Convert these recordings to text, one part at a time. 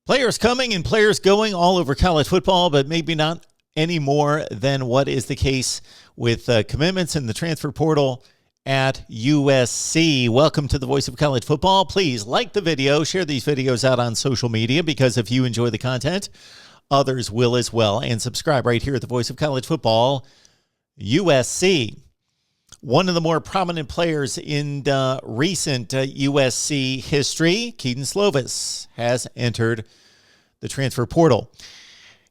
Players coming and players going all over college football, but maybe not any more than what is the case with commitments in the transfer portal at USC. Welcome to the Voice of College Football. Please like the video, share these videos out on social media, because if you enjoy the content, others will as well. And subscribe right here at the Voice of College Football, USC. One of the more prominent players in recent USC history, Kedon Slovis, has entered the transfer portal.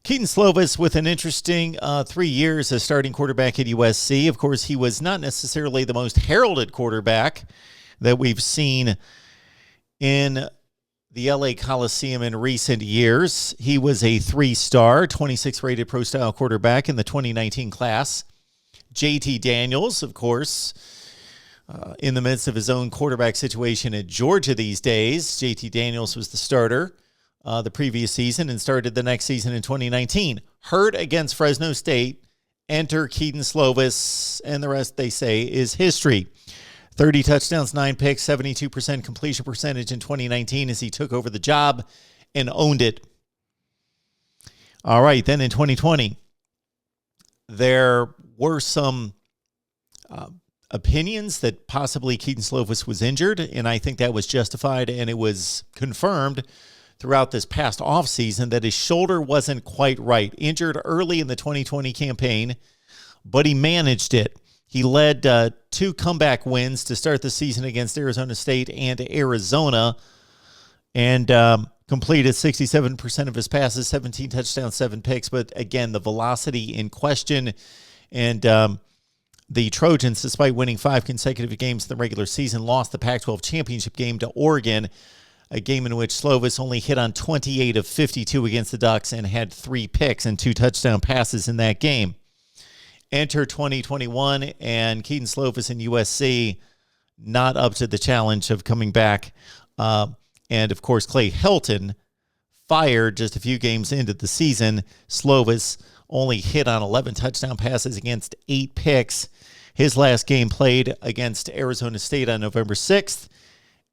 Kedon Slovis with an interesting 3 years as starting quarterback at USC. Of course, he was not necessarily the most heralded quarterback that we've seen in the LA Coliseum in recent years. He was a 3-star, 26-rated pro-style quarterback in the 2019 class. JT Daniels, of course, in the midst of his own quarterback situation at Georgia these days. JT Daniels was the starter the previous season and started the next season in 2019. Hurt against Fresno State. Enter Kedon Slovis, and the rest, they say, is history. 30 touchdowns, 9 picks, 72% completion percentage in 2019 as he took over the job and owned it. All right, then in 2020, there were some opinions that possibly Kedon Slovis was injured, and I think that was justified, and it was confirmed throughout this past offseason that his shoulder wasn't quite right. Injured early in the 2020 campaign, but he managed it. He led 2 comeback wins to start the season against Arizona State and Arizona, and completed 67% of his passes, 17 touchdowns, 7 picks. But again, the velocity in question. And the Trojans, despite winning 5 consecutive games in the regular season, lost the Pac-12 championship game to Oregon, a game in which Slovis only hit on 28 of 52 against the Ducks and had 3 picks and 2 touchdown passes in that game. Enter 2021, and Kedon Slovis and USC not up to the challenge of coming back. And, of course, Clay Helton fired just a few games into the season. Slovis only hit on 11 touchdown passes against 8 picks. His last game played against Arizona State on November 6th.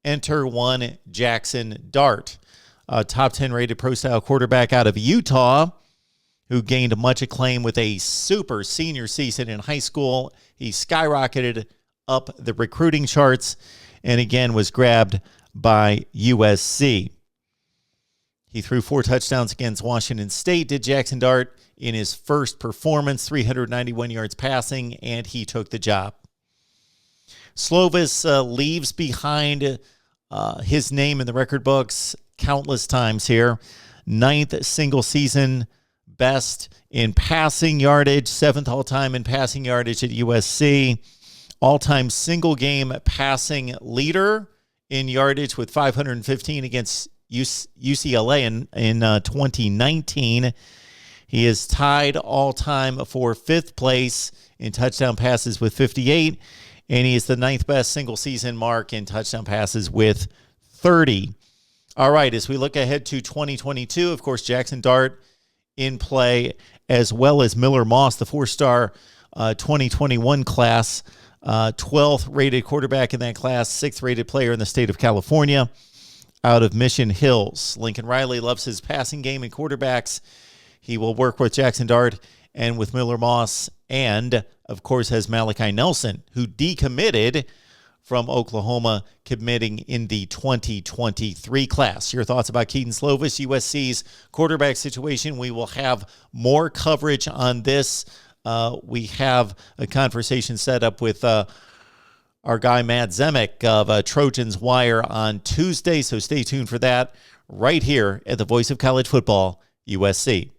Enter one Jackson Dart, a top 10 rated pro-style quarterback out of Utah, who gained much acclaim with a super senior season in high school. He skyrocketed up the recruiting charts and again was grabbed by USC. He threw 4 touchdowns against Washington State, did Jackson Dart, in his first performance, 391 yards passing, and he took the job. Slovis leaves behind his name in the record books countless times here. 9th single-season best in passing yardage, 7th all-time in passing yardage at USC. All-time single-game passing leader in yardage with 515 against UCLA in 2019. He is tied all-time for 5th place in touchdown passes with 58, and he is the 9th best single-season mark in touchdown passes with 30. All right, as we look ahead to 2022, of course, Jackson Dart in play, as well as Miller Moss, the 4-star 2021 class, 12th rated quarterback in that class, 6th rated player in the state of California out of Mission Hills. Lincoln Riley loves his passing game and quarterbacks. He will work with Jackson Dart and with Miller Moss, and, of course, has Malachi Nelson, who decommitted from Oklahoma, committing in the 2023 class. Your thoughts about Kedon Slovis, USC's quarterback situation? We will have more coverage on this. We have a conversation set up with our guy Matt Zemek of Trojans Wire on Tuesday, so stay tuned for that right here at the Voice of College Football, USC.